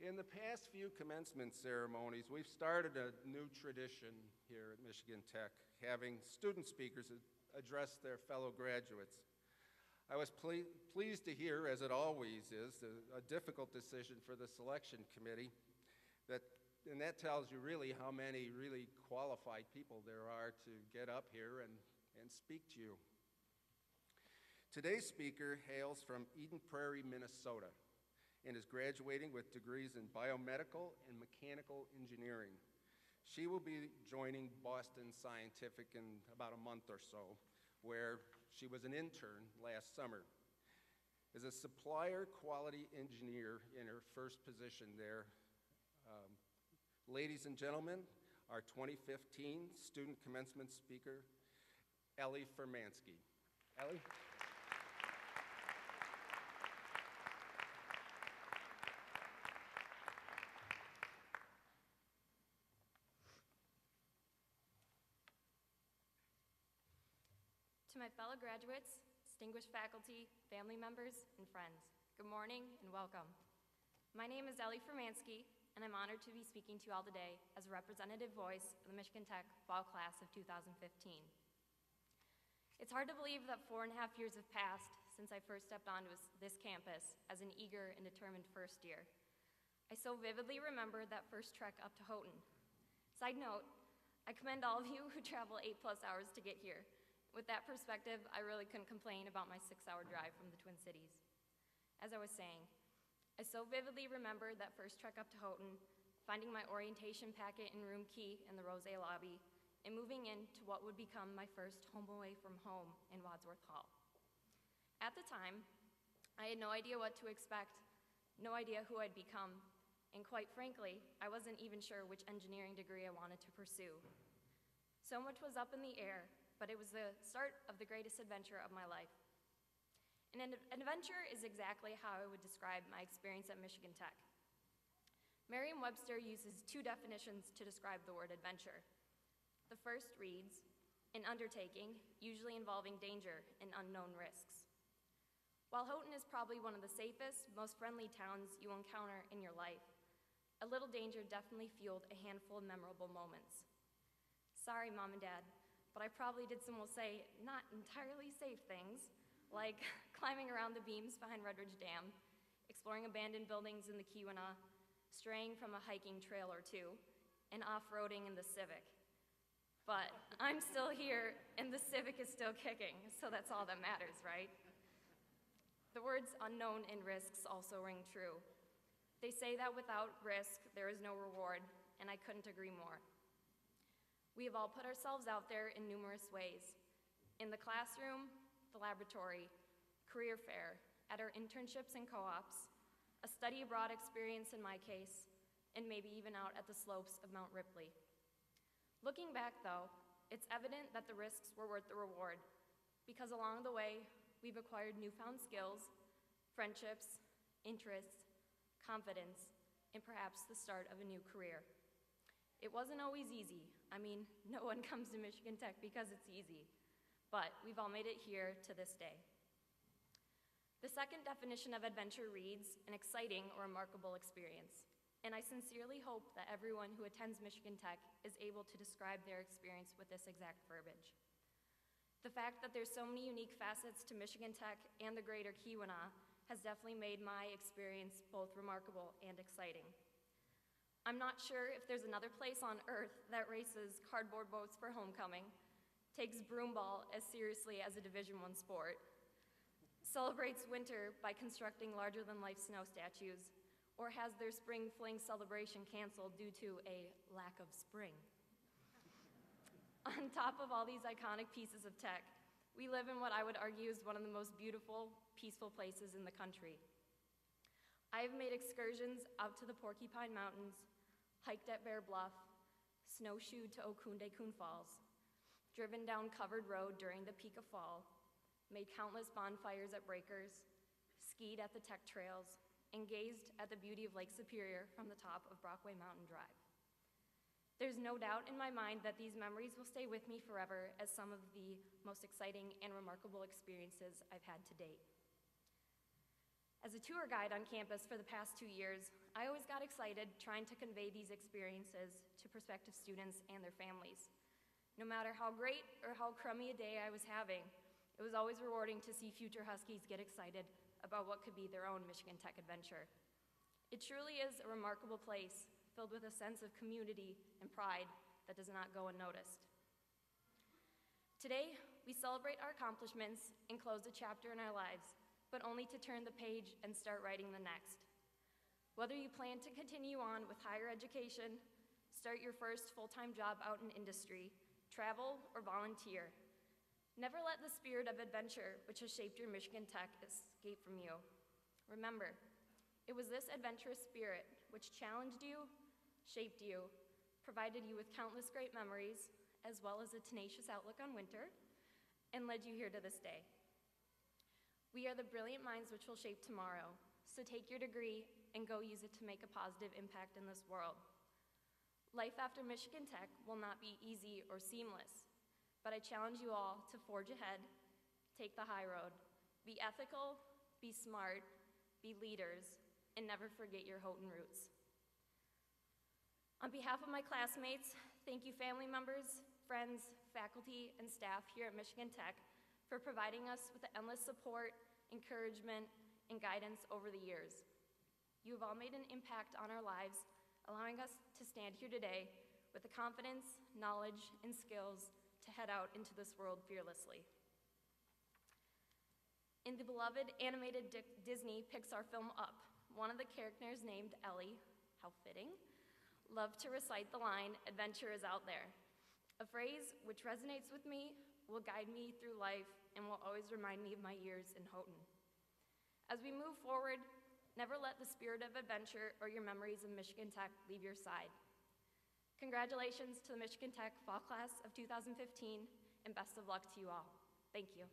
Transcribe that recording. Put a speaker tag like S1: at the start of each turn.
S1: In the past few commencement ceremonies, we've started a new tradition here at Michigan Tech, having student speakers address their fellow graduates. I was pleased to hear, as it always is, a difficult decision for the selection committee, and that tells you really how many really qualified people there are to get up here and speak to you. Today's speaker hails from Eden Prairie, Minnesota, and is graduating with degrees in biomedical and mechanical engineering. She will be joining Boston Scientific in about a month or so, where she was an intern last summer. As a supplier quality engineer in her first position there, ladies and gentlemen, our 2015 student commencement speaker, Ellie Furmansky. Ellie?
S2: To my fellow graduates, distinguished faculty, family members, and friends, good morning and welcome. My name is Ellie Furmansky, and I'm honored to be speaking to you all today as a representative voice of the Michigan Tech Fall Class of 2015. It's hard to believe that 4.5 years have passed since I first stepped onto this campus as an eager and determined first year. I so vividly remember that first trek up to Houghton. Side note, I commend all of you who travel 8+ hours to get here. With that perspective, I really couldn't complain about my 6-hour drive from the Twin Cities. As I was saying, I so vividly remember that first trek up to Houghton, finding my orientation packet and room key in the Rose lobby, and moving into what would become my first home away from home in Wadsworth Hall. At the time, I had no idea what to expect, no idea who I'd become, and quite frankly, I wasn't even sure which engineering degree I wanted to pursue. So much was up in the air, but it was the start of the greatest adventure of my life. And an adventure is exactly how I would describe my experience at Michigan Tech. Merriam-Webster uses 2 definitions to describe the word adventure. The first reads, an undertaking, usually involving danger and unknown risks. While Houghton is probably one of the safest, most friendly towns you will encounter in your life, a little danger definitely fueled a handful of memorable moments. Sorry, Mom and Dad, but I probably did some, we'll say, not entirely safe things, like climbing around the beams behind Redridge Dam, exploring abandoned buildings in the Keweenaw, straying from a hiking trail or two, and off-roading in the Civic. But I'm still here, and the Civic is still kicking, so that's all that matters, right? The words unknown and risks also ring true. They say that without risk, there is no reward, and I couldn't agree more. We have all put ourselves out there in numerous ways. In the classroom, the laboratory, career fair, at our internships and co-ops, a study abroad experience in my case, and maybe even out at the slopes of Mount Ripley. Looking back though, it's evident that the risks were worth the reward, because along the way, we've acquired newfound skills, friendships, interests, confidence, and perhaps the start of a new career. It wasn't always easy. I mean, no one comes to Michigan Tech because it's easy, but we've all made it here to this day. The second definition of adventure reads, an exciting or remarkable experience, and I sincerely hope that everyone who attends Michigan Tech is able to describe their experience with this exact verbiage. The fact that there's so many unique facets to Michigan Tech and the greater Keweenaw has definitely made my experience both remarkable and exciting. I'm not sure if there's another place on earth that races cardboard boats for homecoming, takes broomball as seriously as a Division I sport, celebrates winter by constructing larger-than-life snow statues, or has their spring fling celebration canceled due to a lack of spring. On top of all these iconic pieces of tech, we live in what I would argue is one of the most beautiful, peaceful places in the country. I have made excursions out to the Porcupine Mountains, hiked at Bear Bluff, snowshoed to Okunde-Kun Falls, driven down covered road during the peak of fall, made countless bonfires at breakers, skied at the tech trails, and gazed at the beauty of Lake Superior from the top of Brockway Mountain Drive. There's no doubt in my mind that these memories will stay with me forever as some of the most exciting and remarkable experiences I've had to date. As a tour guide on campus for the past 2 years, I always got excited trying to convey these experiences to prospective students and their families. No matter how great or how crummy a day I was having, it was always rewarding to see future Huskies get excited about what could be their own Michigan Tech adventure. It truly is a remarkable place filled with a sense of community and pride that does not go unnoticed. Today, we celebrate our accomplishments and close a chapter in our lives, but only to turn the page and start writing the next. Whether you plan to continue on with higher education, start your first full-time job out in industry, travel, or volunteer, never let the spirit of adventure which has shaped your Michigan Tech escape from you. Remember, it was this adventurous spirit which challenged you, shaped you, provided you with countless great memories, as well as a tenacious outlook on winter, and led you here to this day. We are the brilliant minds which will shape tomorrow, so take your degree and go use it to make a positive impact in this world. Life after Michigan Tech will not be easy or seamless, but I challenge you all to forge ahead, take the high road, be ethical, be smart, be leaders, and never forget your Houghton roots. On behalf of my classmates, thank you family members, friends, faculty, and staff here at Michigan Tech for providing us with the endless support, encouragement, and guidance over the years. You have all made an impact on our lives, allowing us to stand here today with the confidence, knowledge, and skills to head out into this world fearlessly. In the beloved animated Disney Pixar film Up, one of the characters named Ellie, how fitting, loved to recite the line, "Adventure is out there," a phrase which resonates with me, will guide me through life, and will always remind me of my years in Houghton. As we move forward, never let the spirit of adventure or your memories of Michigan Tech leave your side. Congratulations to the Michigan Tech Fall Class of 2015, and best of luck to you all. Thank you.